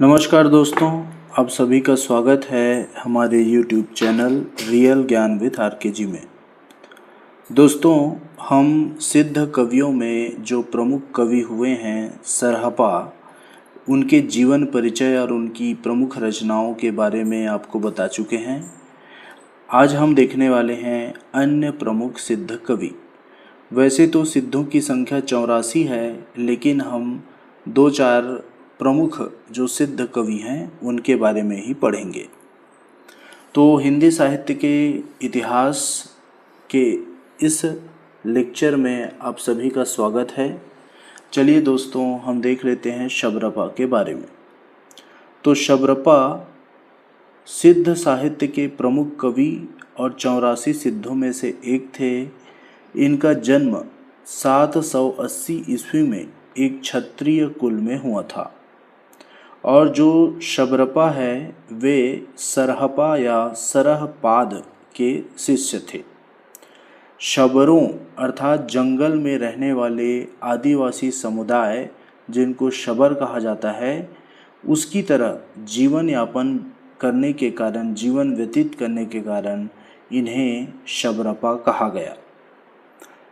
नमस्कार दोस्तों, आप सभी का स्वागत है हमारे YouTube चैनल रियल ज्ञान विद आरकेजी में। दोस्तों, हम सिद्ध कवियों में जो प्रमुख कवि हुए हैं सरहपा, उनके जीवन परिचय और उनकी प्रमुख रचनाओं के बारे में आपको बता चुके हैं। आज हम देखने वाले हैं अन्य प्रमुख सिद्ध कवि। वैसे तो सिद्धों की संख्या 84 है, लेकिन हम 2-4 प्रमुख जो सिद्ध कवि हैं उनके बारे में ही पढ़ेंगे। तो हिंदी साहित्य के इतिहास के इस लेक्चर में आप सभी का स्वागत है। चलिए दोस्तों, हम देख लेते हैं शबरपा के बारे में। तो शबरपा सिद्ध साहित्य के प्रमुख कवि और 84 सिद्धों में से एक थे। इनका जन्म 780 ईस्वी में एक क्षत्रिय कुल में हुआ था और जो शबरपा है वे सरहपा या सरहपाद के शिष्य थे। शबरों अर्थात जंगल में रहने वाले आदिवासी समुदाय, जिनको शबर कहा जाता है, उसकी तरह जीवन यापन करने के कारण, जीवन व्यतीत करने के कारण इन्हें शबरपा कहा गया।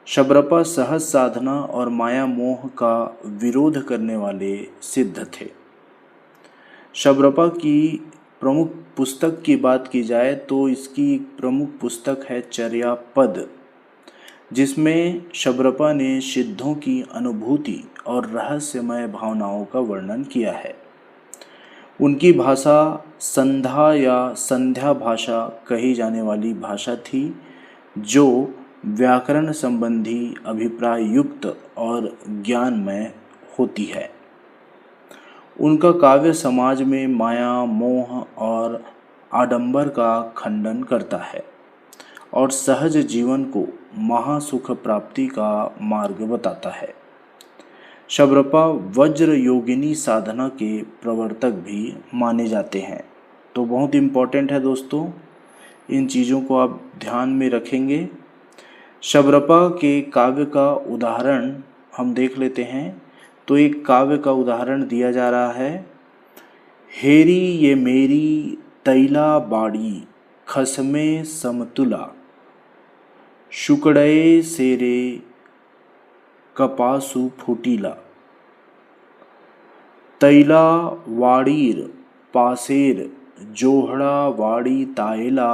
शबरपा सहज साधना और माया मोह का विरोध करने वाले सिद्ध थे। शबरपा की प्रमुख पुस्तक की बात की जाए तो इसकी प्रमुख पुस्तक है चर्यापद, जिसमें शबरपा ने सिद्धों की अनुभूति और रहस्यमय भावनाओं का वर्णन किया है। उनकी भाषा संधा या संध्या भाषा कही जाने वाली भाषा थी, जो व्याकरण संबंधी अभिप्राय युक्त और ज्ञानमय होती है। उनका काव्य समाज में माया मोह और आडंबर का खंडन करता है और सहज जीवन को महासुख प्राप्ति का मार्ग बताता है। शबरपा वज्र योगिनी साधना के प्रवर्तक भी माने जाते हैं। तो बहुत इम्पोर्टेंट है दोस्तों, इन चीज़ों को आप ध्यान में रखेंगे। शबरपा के काव्य का उदाहरण हम देख लेते हैं। तो एक काव्य का उदाहरण दिया जा रहा है। हेरी ये मेरी तैला बाड़ी खसमे समतुला, शुकड़े सेरे कपासु फुटीला, तैला वाड़ीर पासेर जोहड़ा वाड़ी तायला,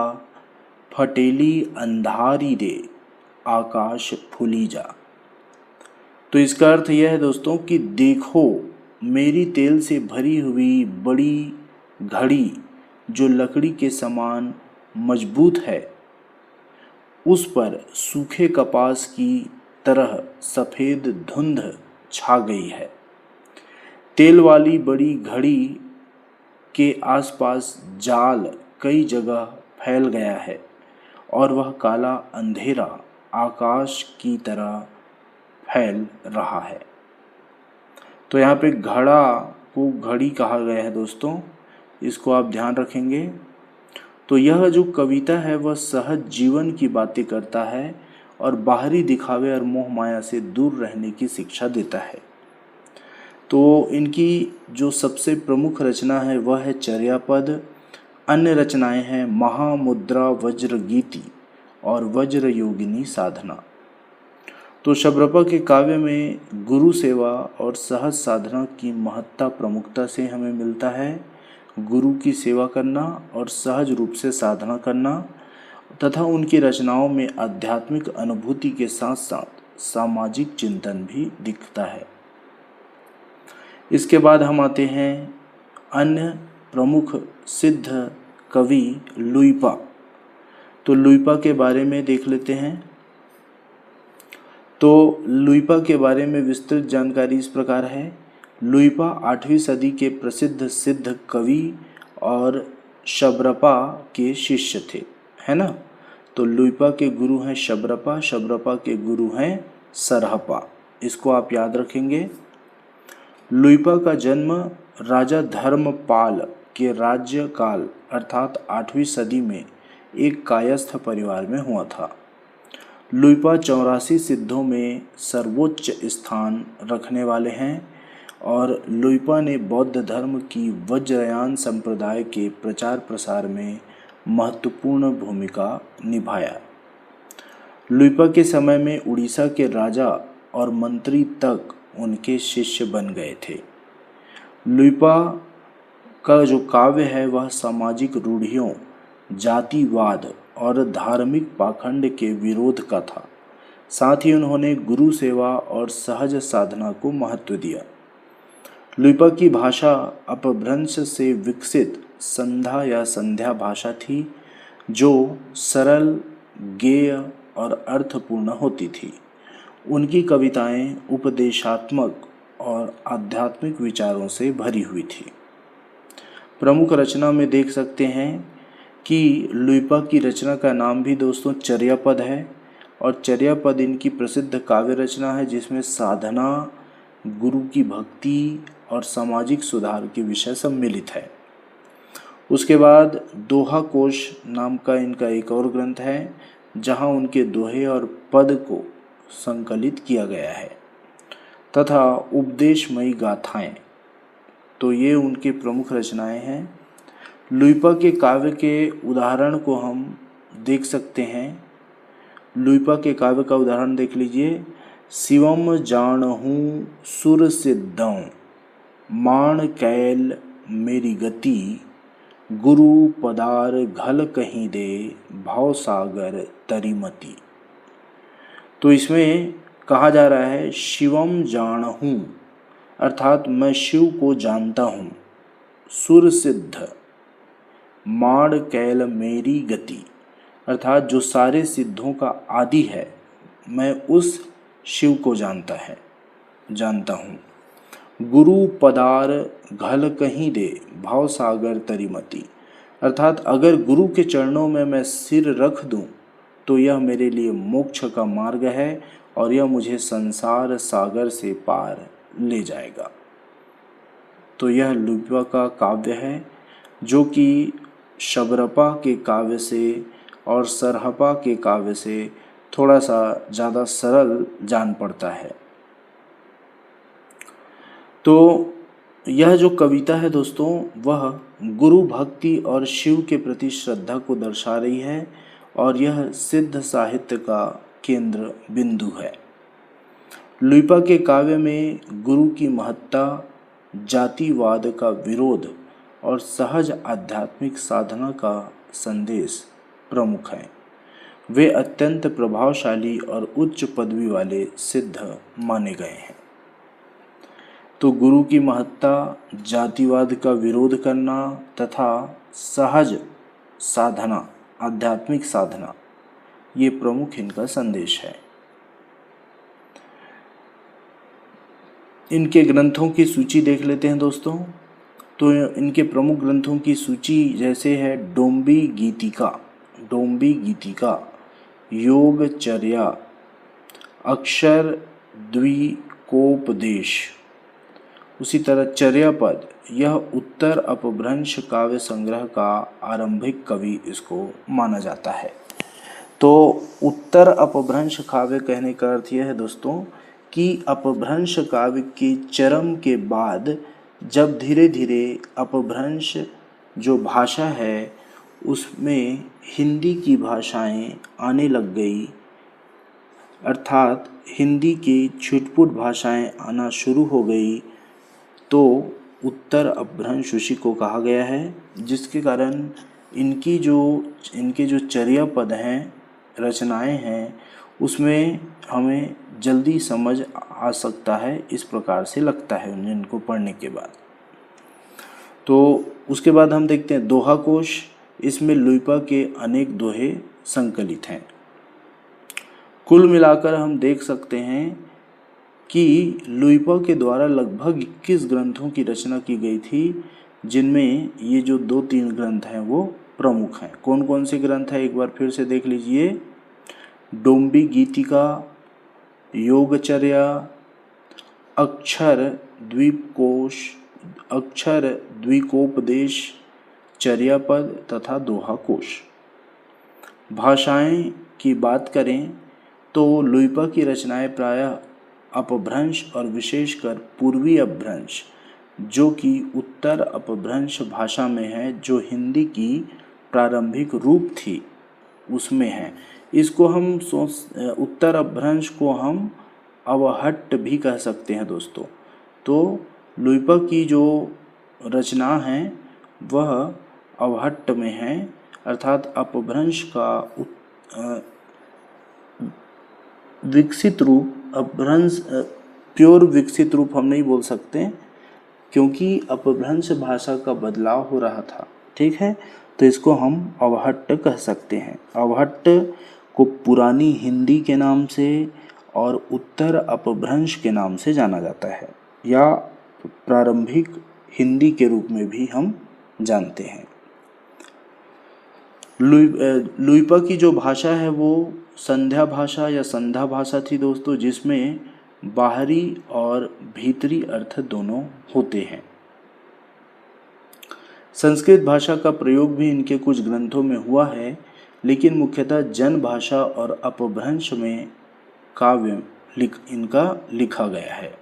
फटेली अंधारी रे आकाश फूली जा। तो इसका अर्थ यह है दोस्तों कि देखो, मेरी तेल से भरी हुई बड़ी घड़ी जो लकड़ी के समान मजबूत है, उस पर सूखे कपास की तरह सफ़ेद धुंध छा गई है। तेल वाली बड़ी घड़ी के आसपास जाल कई जगह फैल गया है और वह काला अंधेरा आकाश की तरह फैल रहा है। तो यहाँ पे घड़ा को घड़ी कहा गया है दोस्तों, इसको आप ध्यान रखेंगे। तो यह जो कविता है वह सहज जीवन की बातें करता है और बाहरी दिखावे और मोह माया से दूर रहने की शिक्षा देता है। तो इनकी जो सबसे प्रमुख रचना है वह है चर्यापद। अन्य रचनाएं हैं महामुद्रा वज्र गीति और वज्र योगिनी साधना। तो शबरपा के काव्य में गुरु सेवा और सहज साधना की महत्ता प्रमुखता से हमें मिलता है। गुरु की सेवा करना और सहज रूप से साधना करना तथा उनकी रचनाओं में आध्यात्मिक अनुभूति के साथ साथ सामाजिक चिंतन भी दिखता है। इसके बाद हम आते हैं अन्य प्रमुख सिद्ध कवि लुइपा। तो लुइपा के बारे में देख लेते हैं। तो लुइपा के बारे में विस्तृत जानकारी इस प्रकार है। लुइपा 8वीं सदी के प्रसिद्ध सिद्ध कवि और शबरपा के शिष्य थे, है ना। तो लुइपा के गुरु हैं शबरपा, शबरपा के गुरु हैं सरहपा। इसको आप याद रखेंगे। लुइपा का जन्म राजा धर्मपाल के राज्य काल अर्थात 8वीं सदी में एक कायस्थ परिवार में हुआ था। लुइपा 84 सिद्धों में सर्वोच्च स्थान रखने वाले हैं और लुइपा ने बौद्ध धर्म की वज्रयान संप्रदाय के प्रचार प्रसार में महत्वपूर्ण भूमिका निभाया। लुइपा के समय में उड़ीसा के राजा और मंत्री तक उनके शिष्य बन गए थे। लुइपा का जो काव्य है वह सामाजिक रूढ़ियों, जातिवाद और धार्मिक पाखंड के विरोध का था। साथ ही उन्होंने गुरु सेवा और सहज साधना को महत्व दिया। लुइपा की भाषा अपभ्रंश से विकसित संधा या संध्या भाषा थी, जो सरल, गेय और अर्थपूर्ण होती थी। उनकी कविताएं उपदेशात्मक और आध्यात्मिक विचारों से भरी हुई थी। प्रमुख रचना में देख सकते हैं कि लुइपा की रचना का नाम भी दोस्तों चर्यापद है, और चर्यापद इनकी प्रसिद्ध काव्य रचना है जिसमें साधना, गुरु की भक्ति और सामाजिक सुधार के विषय सम्मिलित है। उसके बाद दोहा कोश नाम का इनका एक और ग्रंथ है, जहां उनके दोहे और पद को संकलित किया गया है, तथा उपदेशमयी गाथाएं। तो ये उनके प्रमुख रचनाएं हैं। लुइपा के काव्य के उदाहरण को हम देख सकते हैं। लुइपा के काव्य का उदाहरण देख लीजिए। शिवम जानहूँ सुर सिद्धौं, मान कैल मेरी गति, गुरु पदार घल कहीं दे, भाव सागर तरीमती। तो इसमें कहा जा रहा है शिवम जानहूँ, अर्थात मैं शिव को जानता हूँ। सुर सिद्ध, माण कैल मेरी गति, अर्थात जो सारे सिद्धों का आदि है, मैं उस शिव को जानता हूँ। गुरु पदार घल कहीं दे, भाव सागर तरीमती, अर्थात अगर गुरु के चरणों में मैं सिर रख दूं तो यह मेरे लिए मोक्ष का मार्ग है और यह मुझे संसार सागर से पार ले जाएगा। तो यह लुइपा का काव्य है, जो कि शबरपा के काव्य से और सरहपा के काव्य से थोड़ा सा ज़्यादा सरल जान पड़ता है। तो यह जो कविता है दोस्तों, वह गुरु भक्ति और शिव के प्रति श्रद्धा को दर्शा रही है, और यह सिद्ध साहित्य का केंद्र बिंदु है। लुइपा के काव्य में गुरु की महत्ता, जातिवाद का विरोध और सहज आध्यात्मिक साधना का संदेश प्रमुख है। वे अत्यंत प्रभावशाली और उच्च पदवी वाले सिद्ध माने गए हैं। तो गुरु की महत्ता, जातिवाद का विरोध करना तथा सहज साधना, आध्यात्मिक साधना, ये प्रमुख इनका संदेश है। इनके ग्रंथों की सूची देख लेते हैं दोस्तों। तो इनके प्रमुख ग्रंथों की सूची जैसे है डोम्बी गीतिका, योगचर्या, अक्षर द्विकोपदेश। उसी तरह चर्यापद, यह उत्तर अपभ्रंश काव्य संग्रह का आरंभिक कवि इसको माना जाता है। तो उत्तर अपभ्रंश काव्य कहने का अर्थ यह है दोस्तों कि अपभ्रंश काव्य के चरम के बाद जब धीरे धीरे अपभ्रंश जो भाषा है उसमें हिंदी की भाषाएं आने लग गई, अर्थात हिंदी की छुटपुट भाषाएं आना शुरू हो गई, तो उत्तर अपभ्रंश उसी को कहा गया है, जिसके कारण इनके जो चर्यापद हैं, रचनाएं हैं, उसमें हमें जल्दी समझ आ सकता है, इस प्रकार से लगता है इनको पढ़ने के बाद। तो उसके बाद हम देखते हैं दोहा कोश। इसमें लुइपा के अनेक दोहे संकलित हैं। कुल मिलाकर हम देख सकते हैं कि लुइपा के द्वारा लगभग 21 ग्रंथों की रचना की गई थी, जिनमें ये जो 2-3 ग्रंथ हैं वो प्रमुख हैं। कौन कौन से ग्रंथ हैं एक बार फिर से देख लीजिए। डोम्बी गीतिका, योगचर्या, अक्षर द्विकोपदेश, चर्यापद तथा दोहा कोश। भाषाएं की बात करें तो लुइपा की रचनाएं प्रायः अपभ्रंश और विशेषकर पूर्वी अपभ्रंश जो कि उत्तर अपभ्रंश भाषा में है, जो हिंदी की प्रारंभिक रूप थी उसमें है। इसको हम उत्तर अपभ्रंश को हम अवहट्ट भी कह सकते हैं दोस्तों। तो लुइपा की जो रचना है वह अवहट्ट में है, अर्थात अपभ्रंश का विकसित रूप। अपभ्रंश प्योर विकसित रूप हम नहीं बोल सकते, क्योंकि अपभ्रंश भाषा का बदलाव हो रहा था, ठीक है। तो इसको हम अवहट्ट कह सकते हैं। अवहट्ट को पुरानी हिंदी के नाम से और उत्तर अपभ्रंश के नाम से जाना जाता है, या प्रारंभिक हिंदी के रूप में भी हम जानते हैं। लुइपा की जो भाषा है वो संध्या भाषा या संधा भाषा थी दोस्तों, जिसमें बाहरी और भीतरी अर्थ दोनों होते हैं। संस्कृत भाषा का प्रयोग भी इनके कुछ ग्रंथों में हुआ है, लेकिन मुख्यतः जन भाषा और अपभ्रंश में काव्य इनका लिखा गया है।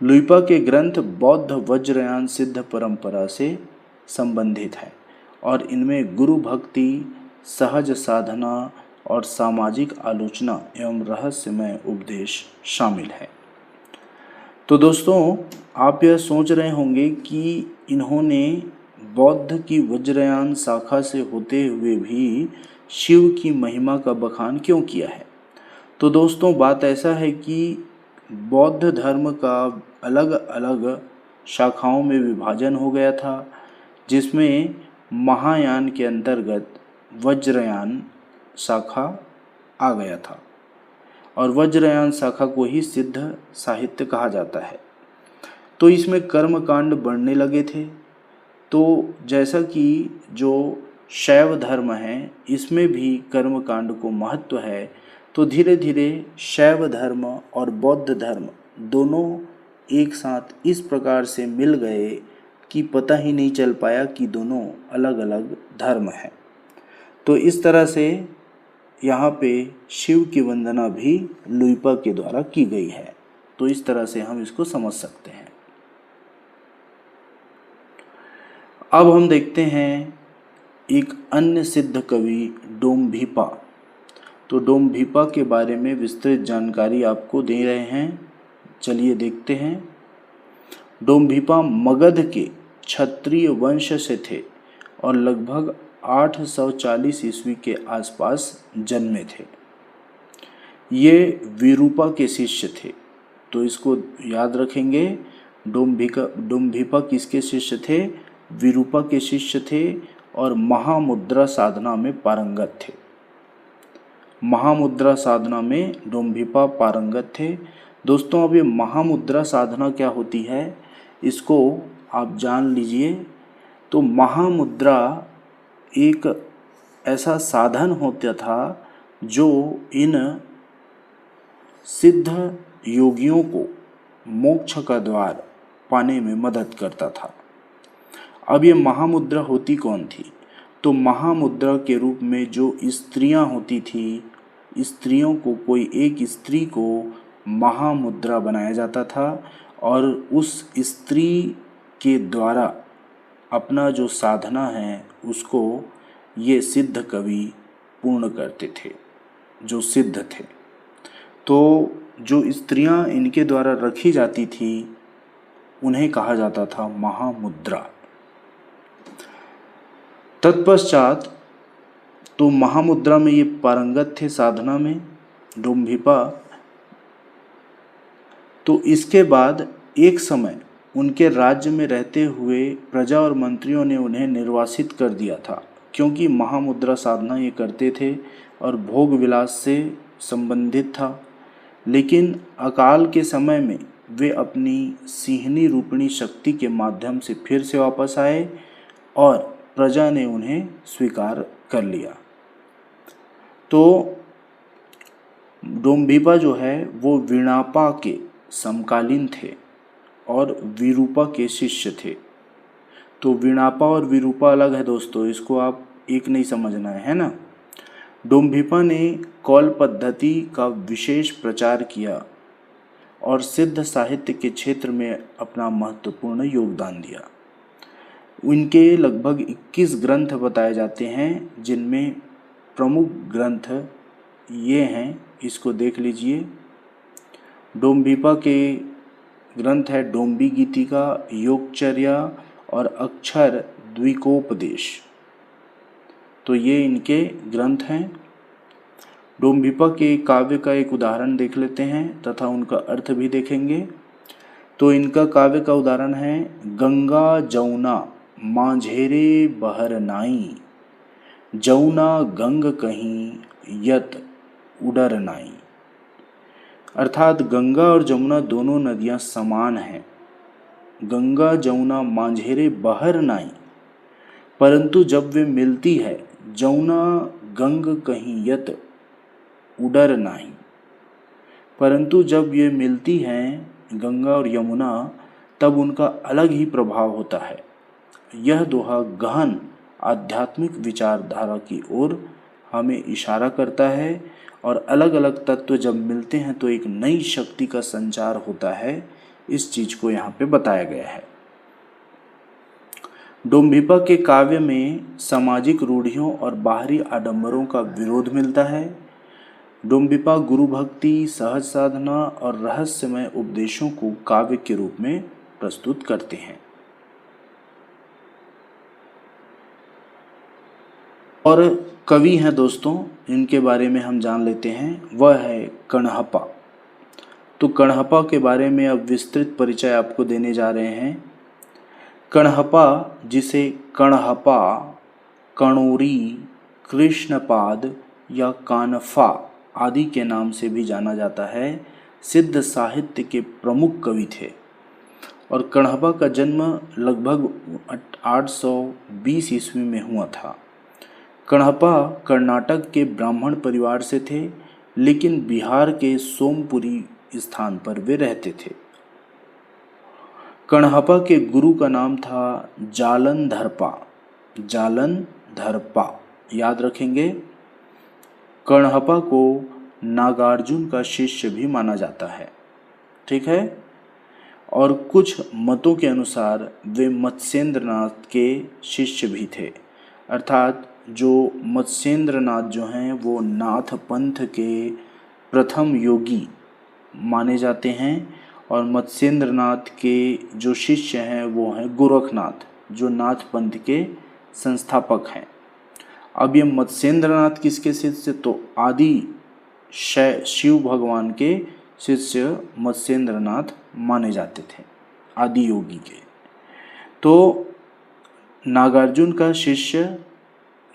लुइपा के ग्रंथ बौद्ध वज्रयान सिद्ध परंपरा से संबंधित है और इनमें गुरु भक्ति, सहज साधना और सामाजिक आलोचना एवं रहस्यमय उपदेश शामिल है। तो दोस्तों, आप यह सोच रहे होंगे कि इन्होंने बौद्ध की वज्रयान शाखा से होते हुए भी शिव की महिमा का बखान क्यों किया है। तो दोस्तों, बात ऐसा है कि बौद्ध धर्म का अलग अलग शाखाओं में विभाजन हो गया था, जिसमें महायान के अंतर्गत वज्रयान शाखा आ गया था और वज्रयान शाखा को ही सिद्ध साहित्य कहा जाता है। तो इसमें कर्मकांड बढ़ने लगे थे। तो जैसा कि जो शैव धर्म है इसमें भी कर्मकांड को महत्व है, तो धीरे धीरे शैव धर्म और बौद्ध धर्म दोनों एक साथ इस प्रकार से मिल गए कि पता ही नहीं चल पाया कि दोनों अलग अलग धर्म हैं। तो इस तरह से यहाँ पे शिव की वंदना भी लुइपा के द्वारा की गई है। तो इस तरह से हम इसको समझ सकते हैं। अब हम देखते हैं एक अन्य सिद्ध कवि डोम्भिपा। तो डोम्भिपा के बारे में विस्तृत जानकारी आपको दे रहे हैं, चलिए देखते हैं। डोम्भिपा मगध के क्षत्रिय वंश से थे और लगभग 840 ईस्वी के आसपास जन्मे थे। ये विरूपा के शिष्य थे। तो इसको याद रखेंगे, डोम्भिपा किसके शिष्य थे? विरूपा के शिष्य थे और महामुद्रा साधना में पारंगत थे। महामुद्रा साधना में डोम्भिपा पारंगत थे। दोस्तों, अब ये महामुद्रा साधना क्या होती है इसको आप जान लीजिए। तो महामुद्रा एक ऐसा साधन होता था जो इन सिद्ध योगियों को मोक्ष का द्वार पाने में मदद करता था। अब ये महामुद्रा होती कौन थी? तो महामुद्रा के रूप में जो स्त्रियां होती थी, स्त्रियों को, कोई एक स्त्री को महामुद्रा बनाया जाता था और उस स्त्री के द्वारा अपना जो साधना है उसको ये सिद्ध कवि पूर्ण करते थे, जो सिद्ध थे। तो जो स्त्रियां इनके द्वारा रखी जाती थी उन्हें कहा जाता था महामुद्रा। तत्पश्चात तो महामुद्रा में ये पारंगत थे साधना में डोम्भिपा। तो इसके बाद एक समय उनके राज्य में रहते हुए प्रजा और मंत्रियों ने उन्हें निर्वासित कर दिया था, क्योंकि महामुद्रा साधना ये करते थे और भोग विलास से संबंधित था। लेकिन अकाल के समय में वे अपनी सिंहनी रूपिणी शक्ति के माध्यम से फिर से वापस आए और प्रजा ने उन्हें स्वीकार कर लिया। तो डोम्भिपा जो है वो वीणापा के समकालीन थे और विरूपा के शिष्य थे। तो वीणापा और विरूपा अलग है दोस्तों, इसको आप एक नहीं समझना है ना। डोम्भिपा ने कौल पद्धति का विशेष प्रचार किया और सिद्ध साहित्य के क्षेत्र में अपना महत्वपूर्ण योगदान दिया। उनके लगभग 21 ग्रंथ बताए जाते हैं, जिनमें प्रमुख ग्रंथ ये हैं, इसको देख लीजिए। डोम्बिपा के ग्रंथ है डोम्बी गीतिका, योगचर्या और अक्षर द्विकोपदेश। तो ये इनके ग्रंथ हैं। डोम्बिपा के काव्य का एक उदाहरण देख लेते हैं तथा उनका अर्थ भी देखेंगे। तो इनका काव्य का उदाहरण है गंगा जमुना माझेरे बहर नाई, जमुना गंग कहीं यत उडर नाई। अर्थात गंगा और जमुना दोनों नदियां समान हैं। गंगा जमुना माझेरे बहर नाई, परंतु जब वे मिलती है जमुना गंग कहीं यत उडर नाई, परंतु जब ये मिलती हैं गंगा और यमुना तब उनका अलग ही प्रभाव होता है। यह दोहा गहन आध्यात्मिक विचारधारा की ओर हमें इशारा करता है और अलग अलग तत्व जब मिलते हैं तो एक नई शक्ति का संचार होता है। इस चीज को यहाँ पे बताया गया है। डोम्बिपा के काव्य में सामाजिक रूढ़ियों और बाहरी आडंबरों का विरोध मिलता है। डोम्बिपा गुरु भक्ति, सहज साधना और रहस्यमय उपदेशों को काव्य के रूप में प्रस्तुत करते हैं। और कवि हैं दोस्तों, इनके बारे में हम जान लेते हैं। वह है कण्हपा। तो कण्हपा के बारे में अब विस्तृत परिचय आपको देने जा रहे हैं। कण्हपा, जिसे कण्हपा, कणोरी, कृष्णपाद या कानफा आदि के नाम से भी जाना जाता है, सिद्ध साहित्य के प्रमुख कवि थे। और कण्हपा का जन्म लगभग 820 ईस्वी में हुआ था। कण्हपा कर्नाटक के ब्राह्मण परिवार से थे, लेकिन बिहार के सोमपुरी स्थान पर वे रहते थे। कण्हपा के गुरु का नाम था जालंधरपा। जालंधरपा याद रखेंगे। कण्हपा को नागार्जुन का शिष्य भी माना जाता है, ठीक है। और कुछ मतों के अनुसार वे मत्स्येंद्रनाथ के शिष्य भी थे। अर्थात जो मत्स्येंद्रनाथ जो हैं वो नाथ पंथ के प्रथम योगी माने जाते हैं। और मत्स्येंद्रनाथ के जो शिष्य हैं वो हैं गोरखनाथ, जो नाथ पंथ के संस्थापक हैं। अब ये मत्स्येंद्रनाथ किसके शिष्य? तो आदि शिव भगवान के शिष्य मत्स्येंद्रनाथ माने जाते थे, आदि योगी के। तो नागार्जुन का शिष्य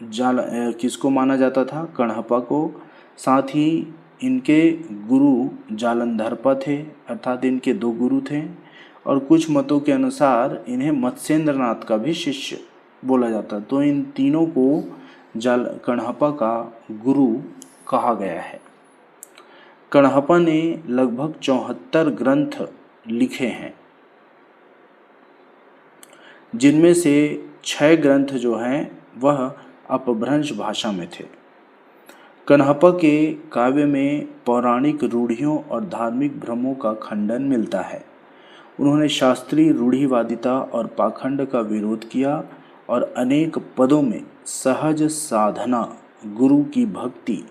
किसको माना जाता था? कण्हपा को। साथ ही इनके गुरु जालंधरपा थे, अर्थात इनके दो गुरु थे। और कुछ मतों के अनुसार इन्हें मत्स्येंद्रनाथ का भी शिष्य बोला जाता। तो इन तीनों को कण्हपा का गुरु कहा गया है। कण्हपा ने लगभग 74 ग्रंथ लिखे हैं, जिनमें से 6 ग्रंथ जो हैं वह अपभ्रंश भाषा में थे। कण्हपा के काव्य में पौराणिक रूढ़ियों और धार्मिक भ्रमों का खंडन मिलता है। उन्होंने शास्त्रीय रूढ़िवादिता और पाखंड का विरोध किया और अनेक पदों में सहज साधना, गुरु की भक्ति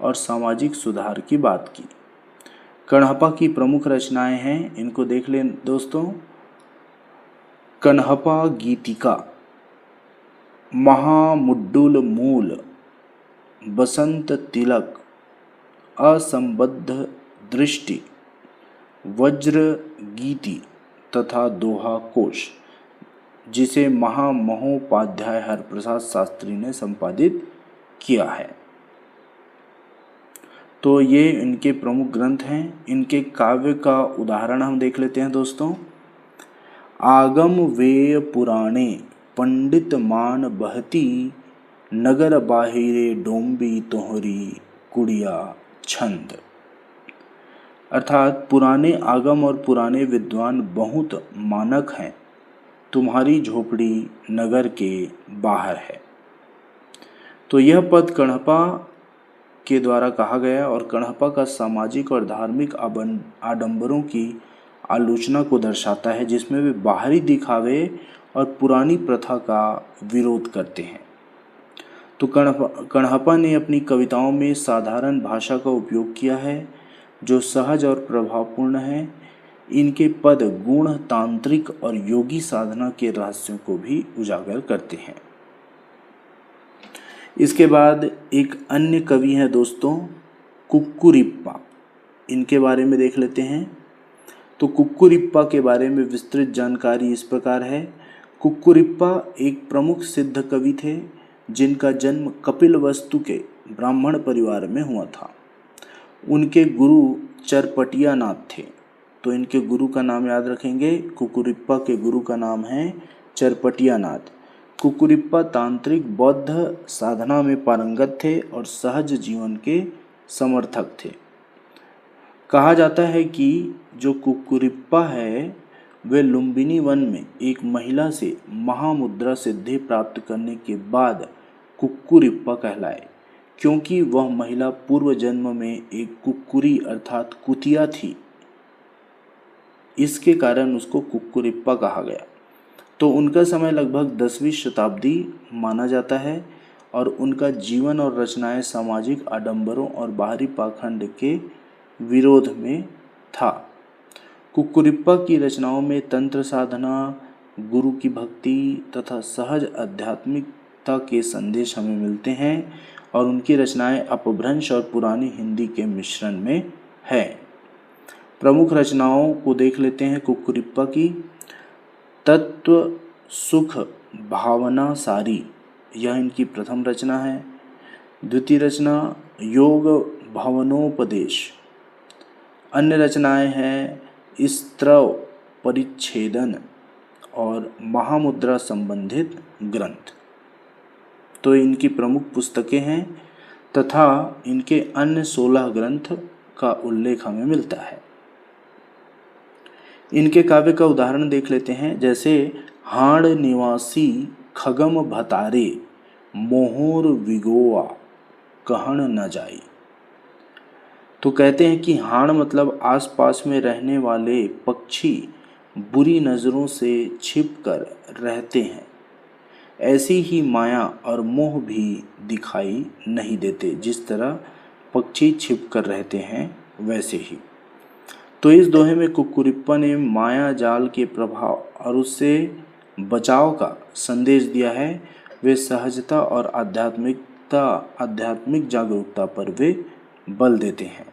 और सामाजिक सुधार की बात की। कण्हपा की प्रमुख रचनाएं हैं, इनको देख लें दोस्तों। कण्हपा गीतिका, महामुड्डुल मूल, बसंत तिलक, असंबद्ध दृष्टि, वज्र गीति तथा दोहा कोश, जिसे महामहोपाध्याय हरप्रसाद शास्त्री ने संपादित किया है। तो ये इनके प्रमुख ग्रंथ हैं। इनके काव्य का उदाहरण हम देख लेते हैं दोस्तों। आगम वेय पुराणे पंडित मान बहती, नगर बाहिरे डोम्बी तोहरी कुड़िया छंद। अर्थात पुराने आगम और पुराने विद्वान बहुत मानक हैं, तुम्हारी झोपड़ी नगर के बाहर है। तो यह पद कण्हपा के द्वारा कहा गया और कण्हपा का सामाजिक और धार्मिक आडंबरों की आलोचना को दर्शाता है, जिसमें वे बाहरी दिखावे और पुरानी प्रथा का विरोध करते हैं। तो कण्हपा ने अपनी कविताओं में साधारण भाषा का उपयोग किया है जो सहज और प्रभावपूर्ण है। इनके पद गुण, तांत्रिक और योगी साधना के रहस्यों को भी उजागर करते हैं। इसके बाद एक अन्य कवि हैं दोस्तों, कुक्कुरिप्पा। इनके बारे में देख लेते हैं। तो कुक्कुरिप्पा के बारे में विस्तृत जानकारी इस प्रकार है। कुक्कुरिप्पा एक प्रमुख सिद्ध कवि थे जिनका जन्म कपिलवस्तु के ब्राह्मण परिवार में हुआ था। उनके गुरु चरपटिया नाथ थे। तो इनके गुरु का नाम याद रखेंगे। कुक्कुरिप्पा के गुरु का नाम है चरपटिया नाथ। कुक्कुरिप्पा तांत्रिक बौद्ध साधना में पारंगत थे और सहज जीवन के समर्थक थे। कहा जाता है कि जो कुक्कुरिप्पा है वे लुम्बिनी वन में एक महिला से महामुद्रा सिद्धि प्राप्त करने के बाद कुक्कुरिप्पा कहलाए, क्योंकि वह महिला पूर्व जन्म में एक कुक्कुरी अर्थात कुतिया थी। इसके कारण उसको कुक्कुरिप्पा कहा गया। तो उनका समय लगभग 10वीं शताब्दी माना जाता है और उनका जीवन और रचनाएं सामाजिक आडंबरों और बाहरी पाखंड के विरोध में था। कुक्कुरिप्पा की रचनाओं में तंत्र साधना, गुरु की भक्ति तथा सहज आध्यात्मिकता के संदेश हमें मिलते हैं और उनकी रचनाएं अपभ्रंश और पुरानी हिंदी के मिश्रण में है। प्रमुख रचनाओं को देख लेते हैं कुक्कुरिप्पा की। तत्व सुख भावना सारी, यह इनकी प्रथम रचना है। द्वितीय रचना योग भवनोपदेश। अन्य रचनाएं हैं स्त्रव परिच्छेदन और महामुद्रा संबंधित ग्रंथ। तो इनकी प्रमुख पुस्तकें हैं तथा इनके अन्य 16 ग्रंथ का उल्लेख हमें मिलता है। इनके काव्य का उदाहरण देख लेते हैं, जैसे हाड़ निवासी खगम भतारे मोहोर विगोआ कहण न जाई। तो कहते हैं कि हाड़ मतलब आसपास में रहने वाले पक्षी बुरी नज़रों से छिपकर रहते हैं। ऐसी ही माया और मोह भी दिखाई नहीं देते, जिस तरह पक्षी छिपकर रहते हैं वैसे ही। तो इस दोहे में कुक्कुरिप्पा ने माया जाल के प्रभाव और उससे बचाव का संदेश दिया है। वे सहजता और आध्यात्मिक जागरूकता पर वे बल देते हैं।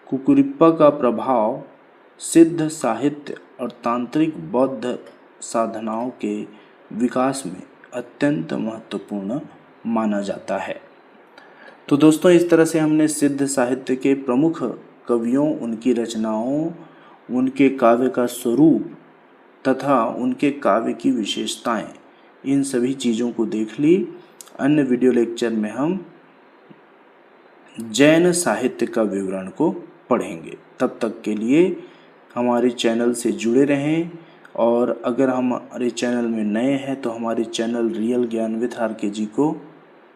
कुक्कुरिप्पा का प्रभाव सिद्ध साहित्य और तांत्रिक बौद्ध साधनाओं के विकास में अत्यंत महत्वपूर्ण माना जाता है। तो दोस्तों, इस तरह से हमने सिद्ध साहित्य के प्रमुख कवियों, उनकी रचनाओं, उनके काव्य का स्वरूप तथा उनके काव्य की विशेषताएं, इन सभी चीज़ों को देख ली। अन्य वीडियो लेक्चर में हम जैन साहित्य का विवरण को पढ़ेंगे। तब तक के लिए हमारे चैनल से जुड़े रहें और अगर हमारे चैनल में नए हैं तो हमारे चैनल रियल ज्ञान विद आरकेजी को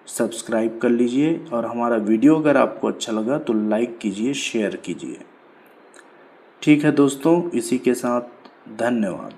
सब्सक्राइब कर लीजिए और हमारा वीडियो अगर आपको अच्छा लगा तो लाइक कीजिए, शेयर कीजिए। ठीक है दोस्तों, इसी के साथ धन्यवाद।